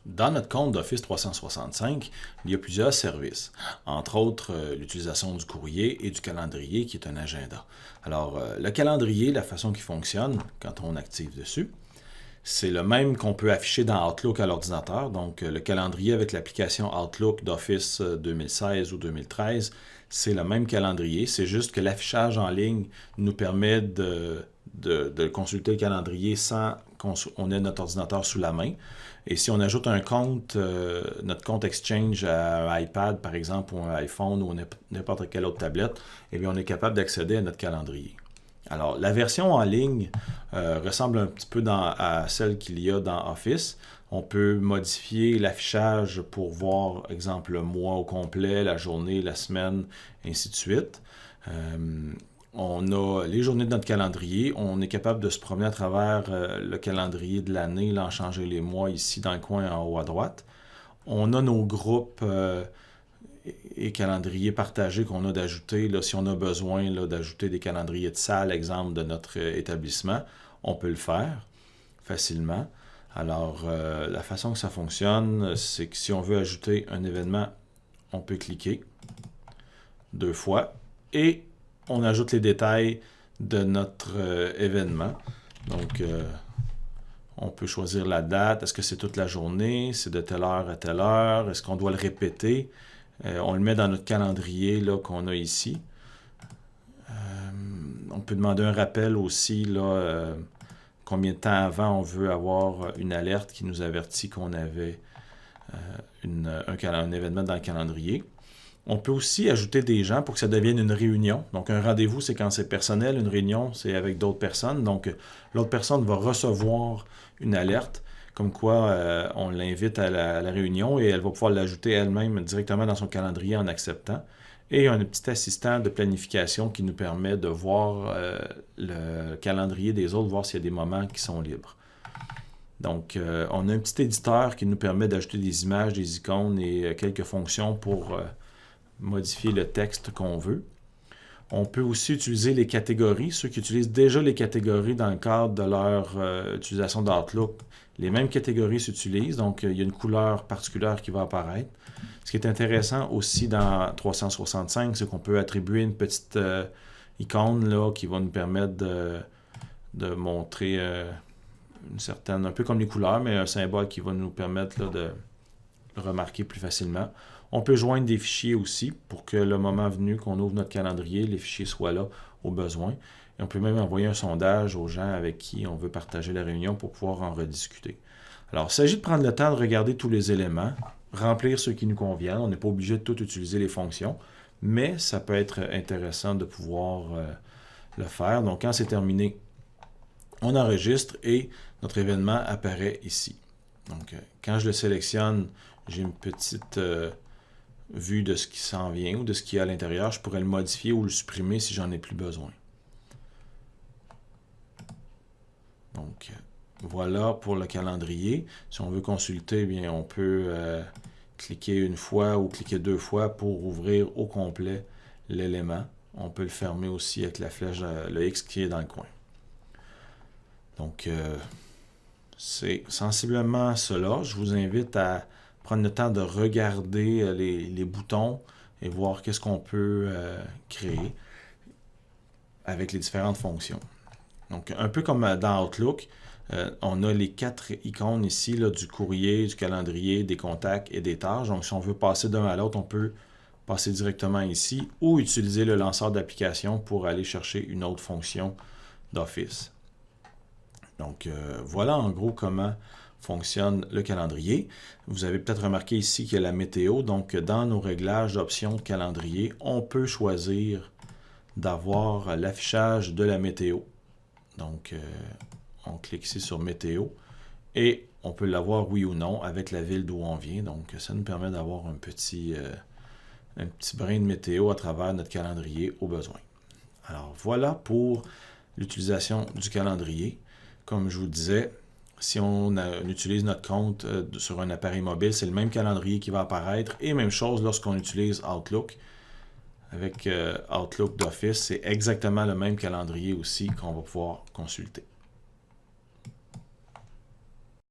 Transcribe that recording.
Dans notre compte d'Office 365, il y a plusieurs services, entre autres l'utilisation du courrier et du calendrier qui est un agenda. Alors, le calendrier, la façon qu'il fonctionne quand on active dessus, c'est le même qu'on peut afficher dans Outlook à l'ordinateur. Donc, le calendrier avec l'application Outlook d'Office 2016 ou 2013, c'est le même calendrier. C'est juste que l'affichage en ligne nous permet de consulter le calendrier sans qu'on ait notre ordinateur sous la main. Et si on ajoute un compte, notre compte Exchange à un iPad, par exemple, ou un iPhone, ou n'importe quelle autre tablette, eh bien, on est capable d'accéder à notre calendrier. Alors, la version en ligne ressemble un petit peu à celle qu'il y a dans Office. On peut modifier l'affichage pour voir, exemple, le mois au complet, la journée, la semaine, ainsi de suite. On a les journées de notre calendrier. On est capable de se promener à travers le calendrier de l'année, en changer les mois ici dans le coin en haut à droite. On a nos groupes et calendriers partagés qu'on a d'ajouter. Si on a besoin d'ajouter des calendriers de salle, exemple, de notre établissement, on peut le faire facilement. Alors, la façon que ça fonctionne, c'est que si on veut ajouter un événement, on peut cliquer 2 fois et on ajoute les détails de notre événement. Donc, on peut choisir la date. Est-ce que c'est toute la journée? C'est de telle heure à telle heure? Est-ce qu'on doit le répéter? On le met dans notre calendrier qu'on a ici. On peut demander un rappel aussi, combien de temps avant on veut avoir une alerte qui nous avertit qu'on avait un événement dans le calendrier. On peut aussi ajouter des gens pour que ça devienne une réunion. Donc, un rendez-vous, c'est quand c'est personnel. Une réunion, c'est avec d'autres personnes. Donc, l'autre personne va recevoir une alerte comme quoi on l'invite à la réunion et elle va pouvoir l'ajouter elle-même directement dans son calendrier en acceptant. Et un petit assistant de planification qui nous permet de voir le calendrier des autres, voir s'il y a des moments qui sont libres. Donc, on a un petit éditeur qui nous permet d'ajouter des images, des icônes et quelques fonctions pour modifier le texte qu'on veut. On peut aussi utiliser les catégories. Ceux qui utilisent déjà les catégories dans le cadre de leur utilisation d'Outlook, les mêmes catégories s'utilisent. Donc, il y a une couleur particulière qui va apparaître. Ce qui est intéressant aussi dans 365, c'est qu'on peut attribuer une petite icône qui va nous permettre de montrer une certaine, un peu comme les couleurs, mais un symbole qui va nous permettre de le remarquer plus facilement. On peut joindre des fichiers aussi pour que le moment venu qu'on ouvre notre calendrier, les fichiers soient là au besoin. Et on peut même envoyer un sondage aux gens avec qui on veut partager la réunion pour pouvoir en rediscuter. Alors, il s'agit de prendre le temps de regarder tous les éléments, remplir ceux qui nous conviennent. On n'est pas obligé de tout utiliser les fonctions, mais ça peut être intéressant de pouvoir le faire. Donc, quand c'est terminé, on enregistre et notre événement apparaît ici. Donc, quand je le sélectionne, j'ai une petite vue de ce qui s'en vient ou de ce qu'il y a à l'intérieur. Je pourrais le modifier ou le supprimer si j'en ai plus besoin. Donc, voilà pour le calendrier. Si on veut consulter, bien, on peut cliquer une fois ou cliquer 2 fois pour ouvrir au complet l'élément. On peut le fermer aussi avec la flèche, le X qui est dans le coin. Donc, c'est sensiblement cela. Je vous invite à prendre le temps de regarder les boutons et voir qu'est-ce qu'on peut créer avec les différentes fonctions. Donc, un peu comme dans Outlook, on a les 4 icônes ici du courrier, du calendrier, des contacts et des tâches. Donc, si on veut passer d'un à l'autre, on peut passer directement ici ou utiliser le lanceur d'application pour aller chercher une autre fonction d'Office. Donc, voilà en gros comment fonctionne le calendrier. Vous avez peut-être remarqué ici qu'il y a la météo. Donc, dans nos réglages d'options de calendrier, on peut choisir d'avoir l'affichage de la météo. Donc, on clique ici sur météo et on peut l'avoir oui ou non avec la ville d'où on vient. Donc, ça nous permet d'avoir un petit brin de météo à travers notre calendrier au besoin. Alors, voilà pour l'utilisation du calendrier. Comme je vous disais, si on utilise notre compte sur un appareil mobile, c'est le même calendrier qui va apparaître. Et même chose lorsqu'on utilise Outlook. Avec Outlook d'Office, c'est exactement le même calendrier aussi qu'on va pouvoir consulter.